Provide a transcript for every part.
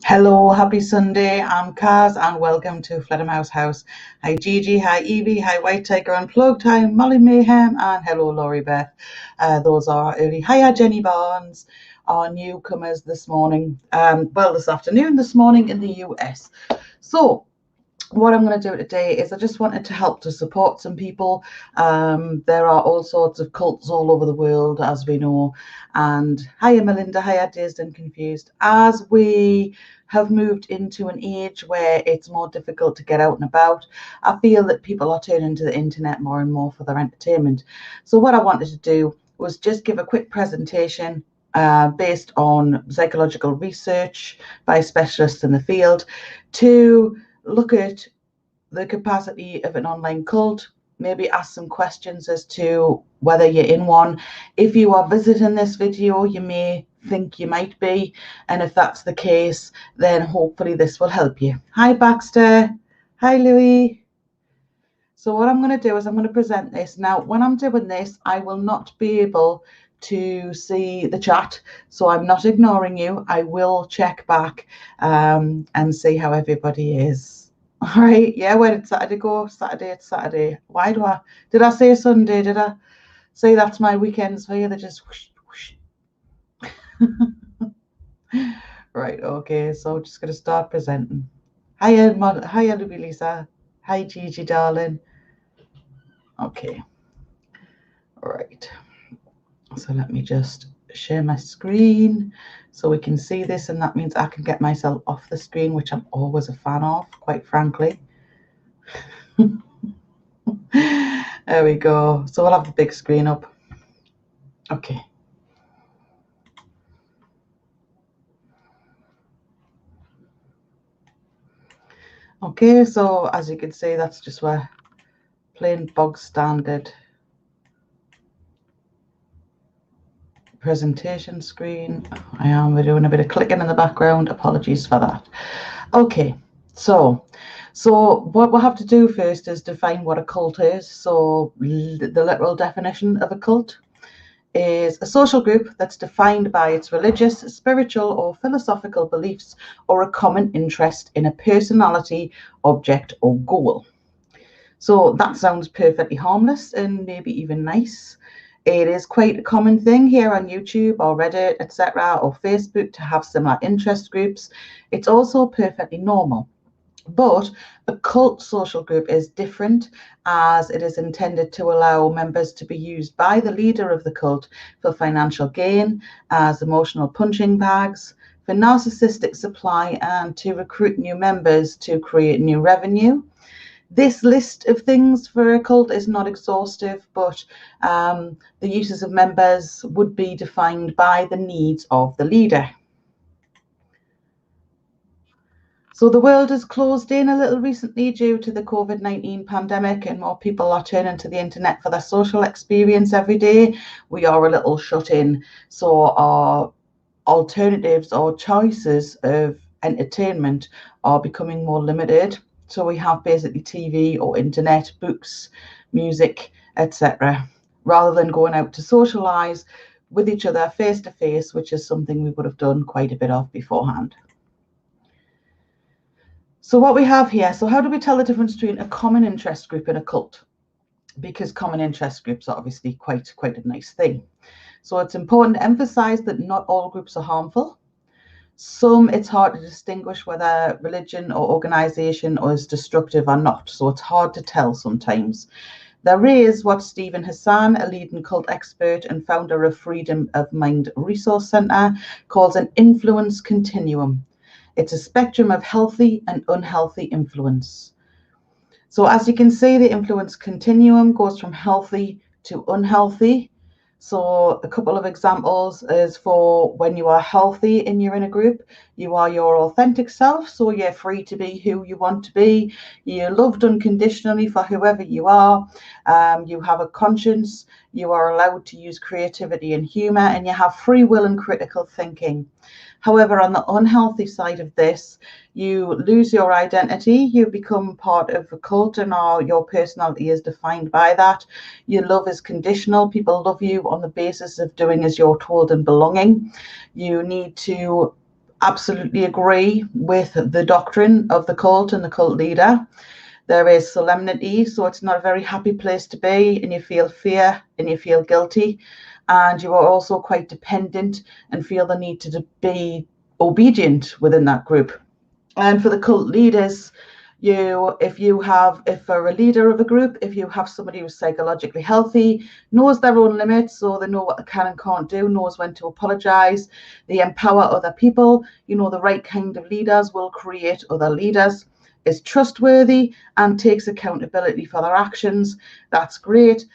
Hello, happy Sunday. I'm Kaz and welcome to Fledermaus House. Hi Gigi, hi Evie, hi White Tiger Unplugged, hi Molly Mayhem, and hello Laurie Beth. Those are our early. Hiya Jenny Barnes, our newcomers this morning. This afternoon, this morning in the US. So what I'm going to do today is I just wanted to help to support some people. There are all sorts of cults all over the world, as we know. And hiya Melinda, hiya Dazed and Confused. As we have moved into an age where it's more difficult to get out and about, I feel that people are turning to the internet more and more for their entertainment. So what I wanted to do was just give a quick presentation based on psychological research by specialists in the field to look at the capacity of an online cult, maybe ask some questions as to whether you're in one. If you are visiting this video, you may think you might be, and if that's the case, then hopefully this will help you. Hi Baxter, hi Louis. So what I'm going to do is I'm going to present this. Now when I'm doing this, I will not be able to see the chat, so I'm not ignoring you. I will check back and see how everybody is. All right, yeah, where did Saturday go? It's Saturday. Did I say Sunday? Did I say that's my weekends for you? They're just whoosh, whoosh. Right, okay, so just going to start presenting. Hiya, Louie Lisa. Hi, Gigi, darling. Okay, all right. So let me just share my screen so we can see this, and that means I can get myself off the screen, which I'm always a fan of, quite frankly. There we go. So we'll have the big screen up. Okay. Okay, so as you can see, that's just where plain bog standard presentation screen. We're doing a bit of clicking in the background. Apologies for that. Okay, so what we'll have to do first is define what a cult is. So the literal definition of a cult is a social group that's defined by its religious, spiritual, or philosophical beliefs or a common interest in a personality, object, or goal. So that sounds perfectly harmless and maybe even nice. It is quite a common thing here on YouTube or Reddit, etc., or Facebook to have similar interest groups. It's also perfectly normal. But a cult social group is different, as it is intended to allow members to be used by the leader of the cult for financial gain, as emotional punching bags, for narcissistic supply, and to recruit new members to create new revenue. This list of things for a cult is not exhaustive, but the uses of members would be defined by the needs of the leader. So the world has closed in a little recently due to the COVID-19 pandemic, and more people are turning to the internet for their social experience every day. We are a little shut in, so our alternatives or choices of entertainment are becoming more limited. So we have basically TV or internet, books, music, etc., rather than going out to socialize with each other face to face, which is something we would have done quite a bit of beforehand. So what we have here, so how do we tell the difference between a common interest group and a cult? Because common interest groups are obviously quite a nice thing. So it's important to emphasize that not all groups are harmful. Some, it's hard to distinguish whether religion or organization is destructive or not. So it's hard to tell sometimes. There is what Stephen Hassan, a leading cult expert and founder of Freedom of Mind Resource Center, calls an influence continuum. It's a spectrum of healthy and unhealthy influence. So as you can see, the influence continuum goes from healthy to unhealthy. So a couple of examples is for when you are healthy and you're in a group, you are your authentic self. So you're free to be who you want to be. You're loved unconditionally for whoever you are. You have a conscience. You are allowed to use creativity and humor, and you have free will and critical thinking. However, on the unhealthy side of this, you lose your identity, you become part of a cult, and your personality is defined by that. Your love is conditional. People love you on the basis of doing as you're told and belonging. You need to absolutely agree with the doctrine of the cult and the cult leader. There is solemnity, so it's not a very happy place to be, and you feel fear and you feel guilty. And you are also quite dependent and feel the need to be obedient within that group. And for the cult leaders, if you're a leader of a group, if you have somebody who's psychologically healthy, knows their own limits, so they know what they can and can't do, knows when to apologize, they empower other people, the right kind of leaders will create other leaders, is trustworthy and takes accountability for their actions, that's great.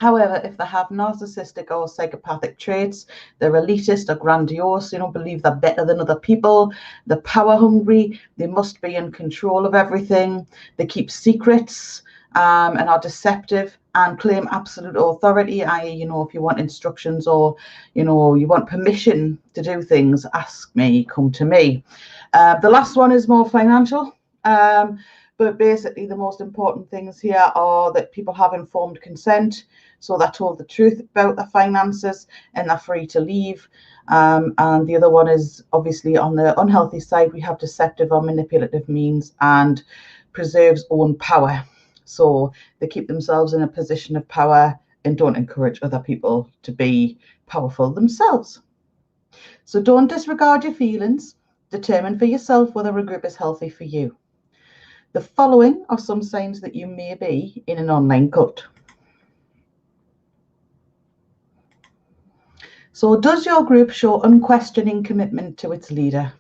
However, if they have narcissistic or psychopathic traits, they're elitist or grandiose, believe they're better than other people, they're power hungry, they must be in control of everything, they keep secrets and are deceptive and claim absolute authority, i.e., if you want instructions or, you want permission to do things, ask me, come to me. The last one is more financial. But basically, the most important things here are that people have informed consent, so they're told the truth about their finances and they're free to leave. And the other one is obviously on the unhealthy side, we have deceptive or manipulative means and preserves own power. So they keep themselves in a position of power and don't encourage other people to be powerful themselves. So don't disregard your feelings. Determine for yourself whether a group is healthy for you. The following are some signs that you may be in an online cult. So does your group show unquestioning commitment to its leader?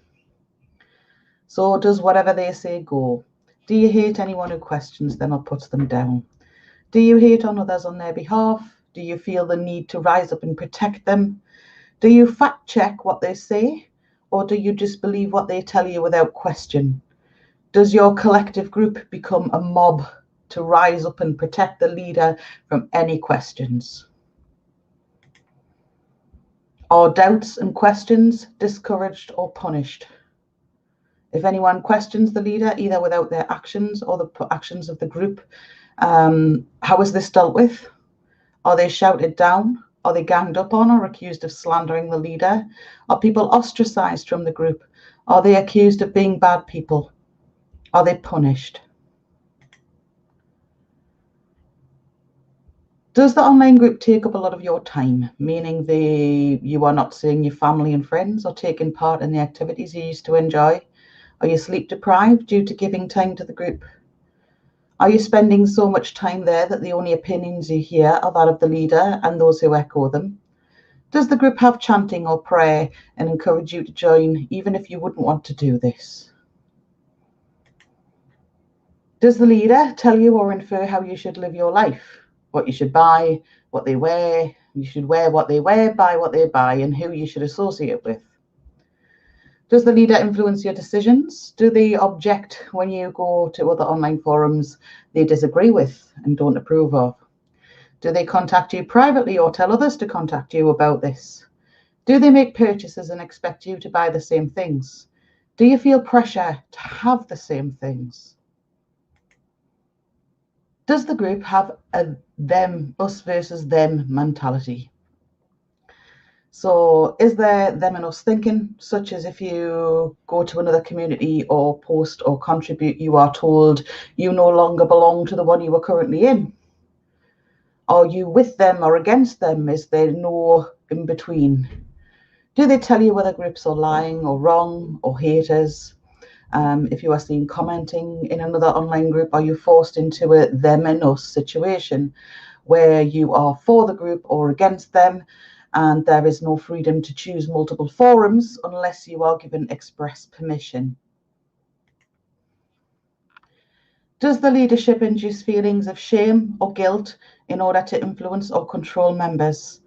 So does whatever they say go? Do you hate anyone who questions them or puts them down? Do you hate on others on their behalf? Do you feel the need to rise up and protect them? Do you fact check what they say? Or do you just believe what they tell you without question? Does your collective group become a mob to rise up and protect the leader from any questions? Are doubts and questions discouraged or punished? If anyone questions the leader, either without their actions or the actions of the group, how is this dealt with? Are they shouted down? Are they ganged up on or accused of slandering the leader? Are people ostracized from the group? Are they accused of being bad people? Are they punished? Does the online group take up a lot of your time, meaning you are not seeing your family and friends or taking part in the activities you used to enjoy? Are you sleep deprived due to giving time to the group? Are you spending so much time there that the only opinions you hear are that of the leader and those who echo them? Does the group have chanting or prayer and encourage you to join, even if you wouldn't want to do this? Does the leader tell you or infer how you should live your life? What you should buy, what they wear, you should wear what they wear, buy what they buy, and who you should associate with? Does the leader influence your decisions? Do they object when you go to other online forums they disagree with and don't approve of? Do they contact you privately or tell others to contact you about this? Do they make purchases and expect you to buy the same things? Do you feel pressure to have the same things? Does the group have a us versus them mentality? So is there them and us thinking, such as if you go to another community or post or contribute, you are told you no longer belong to the one you are currently in? Are you with them or against them? Is there no in between? Do they tell you whether groups are lying or wrong or haters? If you are seen commenting in another online group, are you forced into a them and us situation where you are for the group or against them, and there is no freedom to choose multiple forums unless you are given express permission? Does the leadership induce feelings of shame or guilt in order to influence or control members?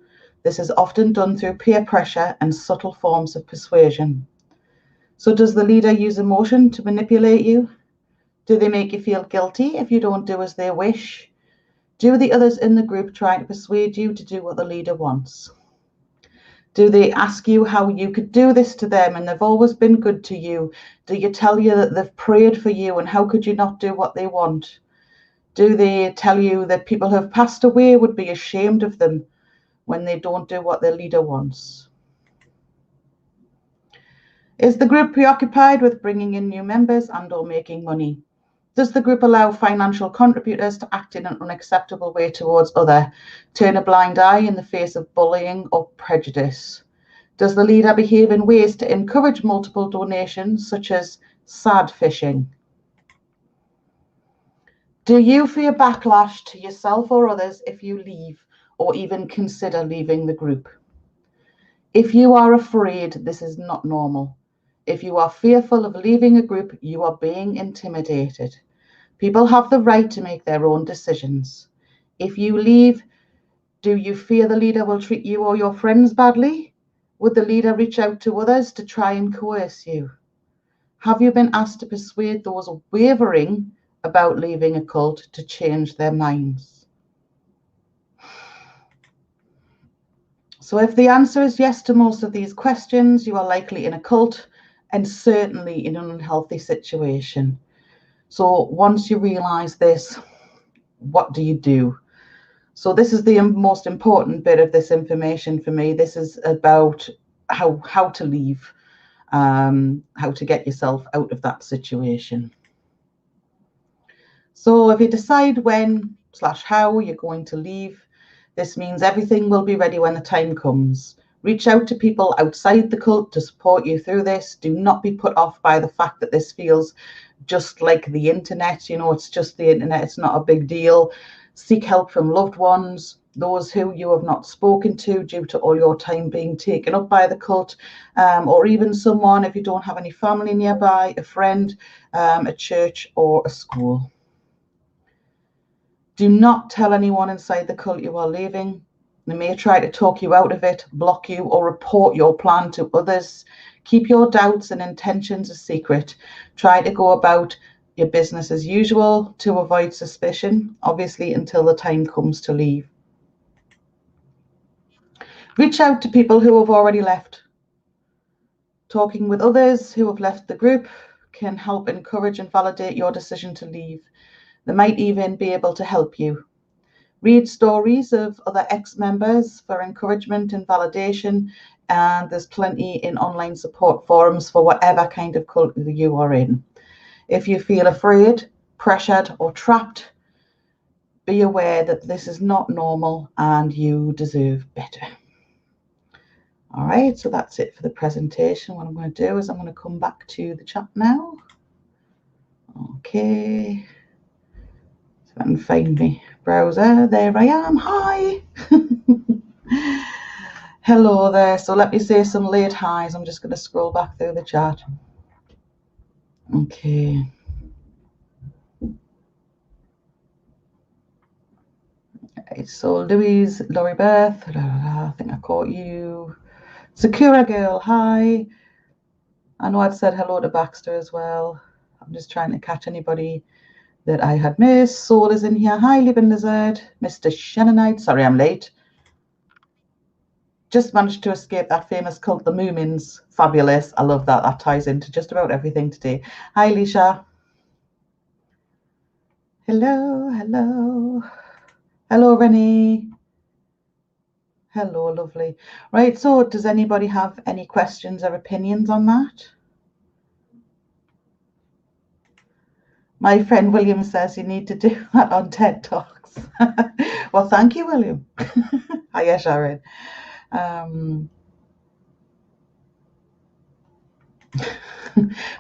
This is often done through peer pressure and subtle forms of persuasion. So does the leader use emotion to manipulate you? Do they make you feel guilty if you don't do as they wish? Do the others in the group try to persuade you to do what the leader wants? Do they ask you how you could do this to them and they've always been good to you? Do you tell you that they've prayed for you and how could you not do what they want? Do they tell you that people who have passed away would be ashamed of them when they don't do what their leader wants? Is the group preoccupied with bringing in new members and or making money? Does the group allow financial contributors to act in an unacceptable way towards others, turn a blind eye in the face of bullying or prejudice? Does the leader behave in ways to encourage multiple donations, such as sad fishing? Do you fear backlash to yourself or others if you leave or even consider leaving the group? If you are afraid, this is not normal. If you are fearful of leaving a group, you are being intimidated. People have the right to make their own decisions. If you leave, do you fear the leader will treat you or your friends badly? Would the leader reach out to others to try and coerce you? Have you been asked to persuade those wavering about leaving a cult to change their minds? So if the answer is yes to most of these questions, you are likely in a cult and certainly in an unhealthy situation. So once you realize this, what do you do? So this is the most important bit of this information for me. This is about how to leave, how to get yourself out of that situation. So if you decide when/how you're going to leave, this means everything will be ready when the time comes. Reach out to people outside the cult to support you through this. Do not be put off by the fact that this feels just like the internet. You know, it's just the internet. It's not a big deal. Seek help from loved ones, those who you have not spoken to due to all your time being taken up by the cult, or even someone, if you don't have any family nearby, a friend, a church, or a school. Do not tell anyone inside the cult you are leaving. They may try to talk you out of it, block you, or report your plan to others. Keep your doubts and intentions a secret. Try to go about your business as usual to avoid suspicion, obviously until the time comes to leave. Reach out to people who have already left. Talking with others who have left the group can help encourage and validate your decision to leave. They might even be able to help you. Read stories of other ex-members for encouragement and validation, and there's plenty in online support forums for whatever kind of cult you are in. If you feel afraid, pressured, or trapped, be aware that this is not normal and you deserve better. All right, so that's it for the presentation. What I'm going to do is I'm going to come back to the chat now. Okay. So I can find me browser. There I am. Hi. Hello there. So let me say some late highs. I'm just going to scroll back through the chat. Okay. Right, so Louise, Laurie Beth, I think I caught you. Sakura Girl, hi. I know I'd said hello to Baxter as well. I'm just trying to catch anybody that I had missed. Soul is in here. Hi, Living Lizard. Mr. Shannonite. Sorry, I'm late. Just managed to escape that famous cult, the Moomins. Fabulous. I love that. That ties into just about everything today. Hi, Lisha. Hello, hello. Hello, Rennie. Hello, lovely. Right, so does anybody have any questions or opinions on that? My friend William says you need to do that on TED Talks. Well, thank you, William. Hiya, Sharon.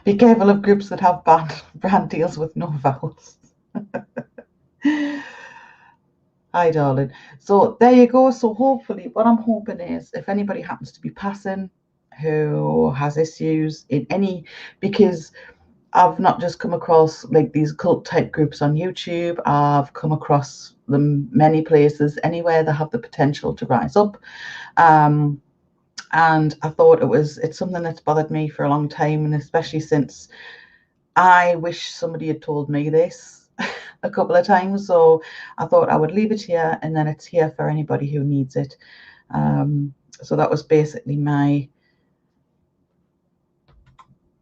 Be careful of groups that have brand deals with no vowels. Hi, darling. So there you go. So hopefully, what I'm hoping is if anybody happens to be passing who has issues in any, because I've not just come across like these cult type groups on YouTube, I've come across them many places, anywhere that have the potential to rise up. And I thought it's something that's bothered me for a long time, and especially since I wish somebody had told me this a couple of times. So I thought I would leave it here, and then it's here for anybody who needs it. So that was basically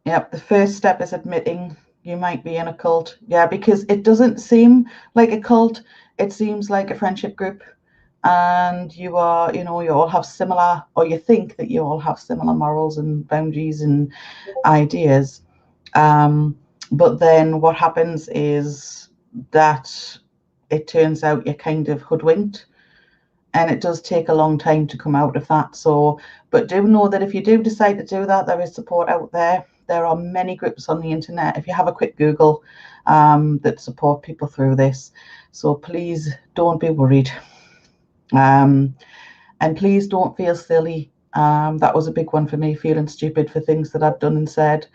the first step is admitting you might be in a cult. Yeah, because it doesn't seem like a cult. It seems like a friendship group. And you all have similar, or you think that you all have similar morals and boundaries and ideas. But then what happens is that it turns out you're kind of hoodwinked, and it does take a long time to come out of that. So, but do know that if you do decide to do that, there is support out there. There are many groups on the internet. If you have a quick Google, that support people through this. So please don't be worried. And please don't feel silly. That was a big one for me, feeling stupid for things that I'd done and said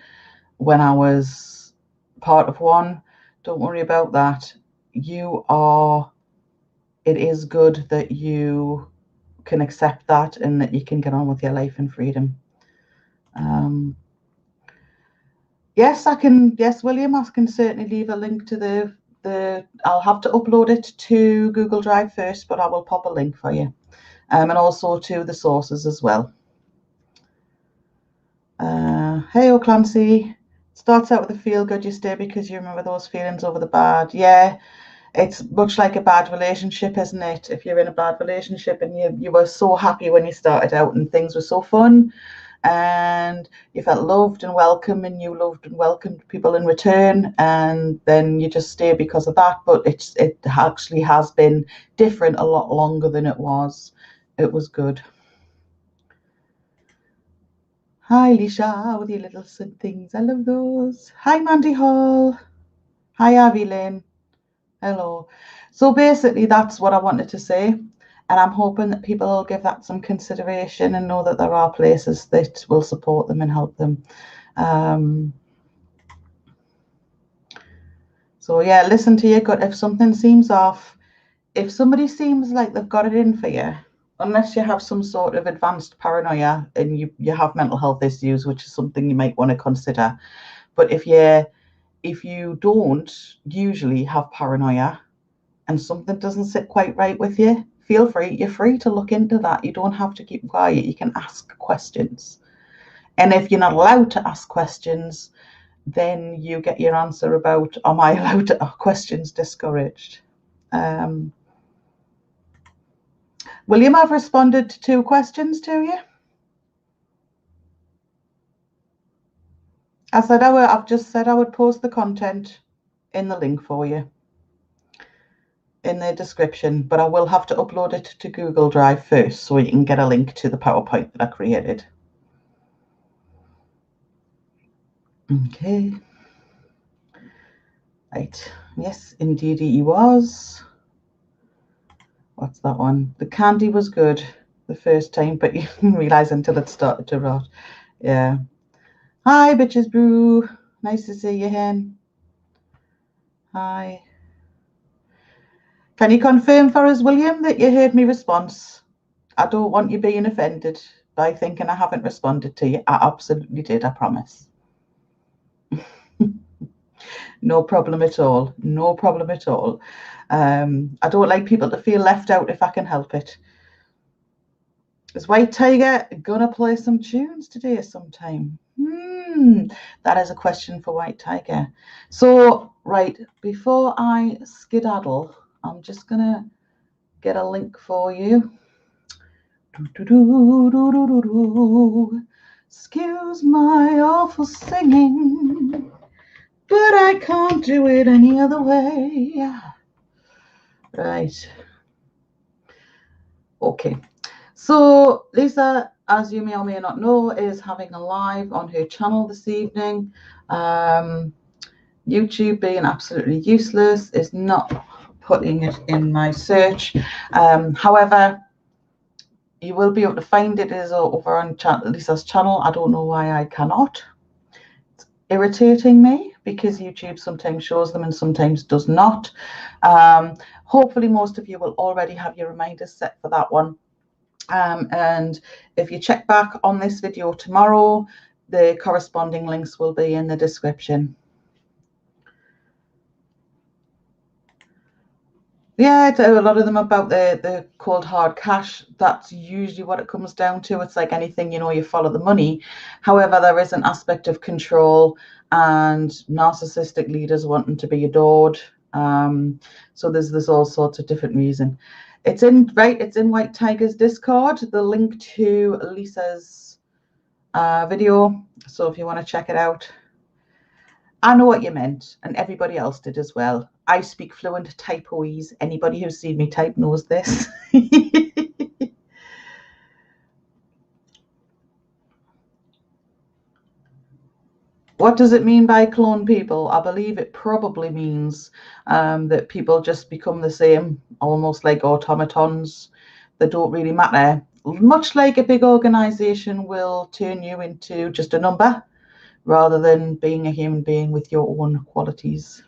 when I was part of one. Don't worry about that. It is good that you can accept that and that you can get on with your life in freedom. Yes, William, I can certainly leave a link to I'll have to upload it to Google Drive first, but I will pop a link for you. And also to the sources as well. Hey, Clancy. Starts out with a feel good, you stay because you remember those feelings over the bad. Yeah, it's much like a bad relationship, isn't it? If you're in a bad relationship and you were so happy when you started out and things were so fun and you felt loved and welcome and you loved and welcomed people in return, and then you just stay because of that. But it actually has been different a lot longer than it was. It was good. Hi, Lisha, with your little things. I love those. Hi, Mandy Hall. Hi, Avi Lynn. Hello. So basically, that's what I wanted to say. And I'm hoping that people will give that some consideration and know that there are places that will support them and help them. So yeah, listen to your gut. If something seems off, if somebody seems like they've got it in for you, unless you have some sort of advanced paranoia and you have mental health issues, which is something you might want to consider. But if you don't usually have paranoia and something doesn't sit quite right with you, you're free to look into that. You don't have to keep quiet. You can ask questions. And if you're not allowed to ask questions, then you get your answer about, am I allowed to ask questions, discouraged. William, I've responded to 2 questions to you. I've just said I would post the content in the link for you in the description, but I will have to upload it to Google Drive first so you can get a link to the PowerPoint that I created. Okay. Right. Yes, indeed he was. What's that one? The candy was good the first time, but you didn't realise until it started to rot. Yeah. Hi, Bitches Brew. Nice to see you, hen. Hi. Can you confirm for us, William, that you heard me response? I don't want you being offended by thinking I haven't responded to you. I absolutely did, I promise. No problem at all. No problem at all. I don't like people to feel left out if I can help it. Is White Tiger gonna play some tunes today sometime? That is a question for White Tiger. So, right, before I skedaddle, I'm just gonna get a link for you. Excuse my awful singing, but I can't do it any other way. Right. Okay. So Lisa, as you may or may not know, is having a live on her channel this evening. YouTube, being absolutely useless, is not putting it in my search. However, you will be able to find it. It is over on Lisa's channel. I don't know why I cannot. It's irritating me because YouTube sometimes shows them and sometimes does not. Hopefully most of you will already have your reminders set for that one. And if you check back on this video tomorrow, the corresponding links will be in the description. Yeah, a lot of them about the cold hard cash. That's usually what it comes down to. It's like anything, you follow the money. However, there is an aspect of control and narcissistic leaders wanting to be adored. So there's all sorts of different reasons. It's in White Tiger's Discord, the link to Lisa's video. So if you want to check it out. I know what you meant, and everybody else did as well. I speak fluent typoese. Anybody who's seen me type knows this. What does it mean by clone people? I believe it probably means that people just become the same, almost like automatons. They don't really matter. Much like a big organization will turn you into just a number rather than being a human being with your own qualities.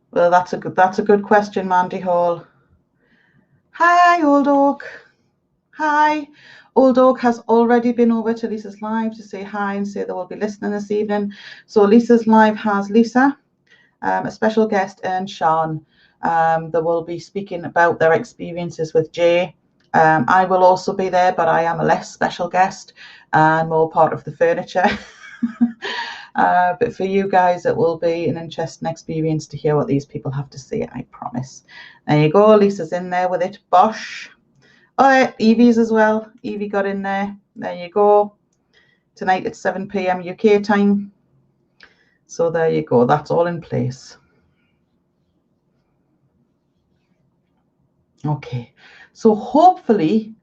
Well, that's a good question, Mandy Hall. Hi, Old Oak. Hi. Old Oak has already been over to Lisa's live to say hi and say they will be listening this evening. So Lisa's live has Lisa, a special guest, and Sean. They will be speaking about their experiences with Jay. I will also be there, but I am a less special guest and more part of the furniture. But for you guys, it will be an interesting experience to hear what these people have to say, I promise. There you go. Lisa's in there with it. Bosh. Oh, yeah, Evie's as well. Evie got in there. There you go. Tonight at 7 p.m. UK time. So there you go. That's all in place. Okay. So hopefully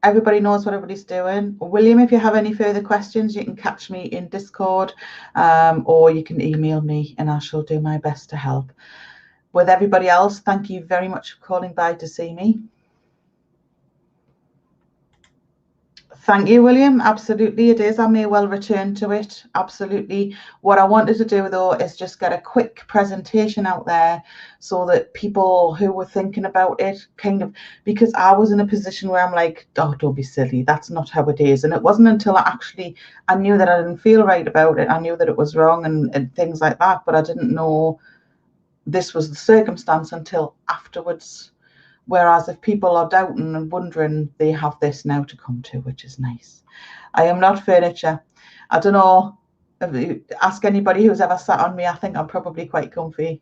everybody knows what everybody's doing. William, if you have any further questions, you can catch me in Discord, or you can email me and I shall do my best to help. With everybody else, thank you very much for calling by to see me. Thank you, William. Absolutely, it is. I may well return to it. Absolutely. What I wanted to do, though, is just get a quick presentation out there so that people who were thinking about it because I was in a position where I'm like, oh, don't be silly. That's not how it is. And it wasn't until I knew that I didn't feel right about it. I knew that it was wrong and things like that, but I didn't know this was the circumstance until afterwards. Whereas if people are doubting and wondering, they have this now to come to, which is nice. I am not furniture. I don't know. If you ask anybody who's ever sat on me, I think I'm probably quite comfy.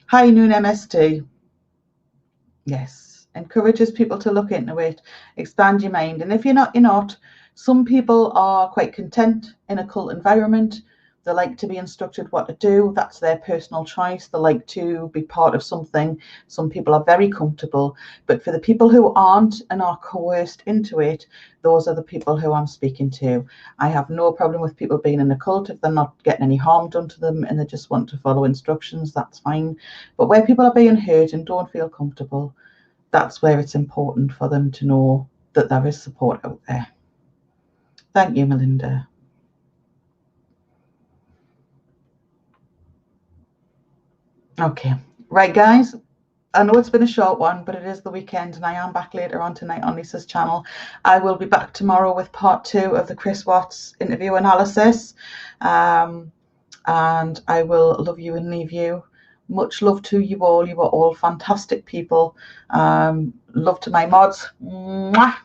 High Noon MST. Yes. Encourages people to look into it, expand your mind. And if you're not, you're not. Some people are quite content in a cult environment. They like to be instructed what to do. That's their personal choice. They like to be part of something. Some people are very comfortable. But for the people who aren't and are coerced into it, those are the people who I'm speaking to. I have no problem with people being in a cult if they're not getting any harm done to them and they just want to follow instructions, that's fine. But where people are being hurt and don't feel comfortable, that's where it's important for them to know that there is support out there. Thank you, Melinda. Okay, right, guys. I know it's been a short one, but it is the weekend and I am back later on tonight on Lisa's channel. I will be back tomorrow with part 2 of the Chris Watts interview analysis. And I will love you and leave you. Much love to you all. You are all fantastic people. Love to my mods. Mwah!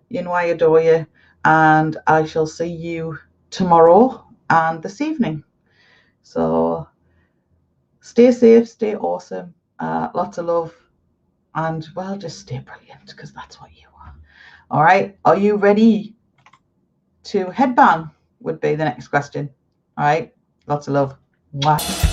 You know I adore you. And I shall see you tomorrow and this evening. So stay safe, stay awesome. Lots of love, and well, just stay brilliant because that's what you are. All right, are you ready to headbang? would be the next question. All right. Lots of love. Mwah.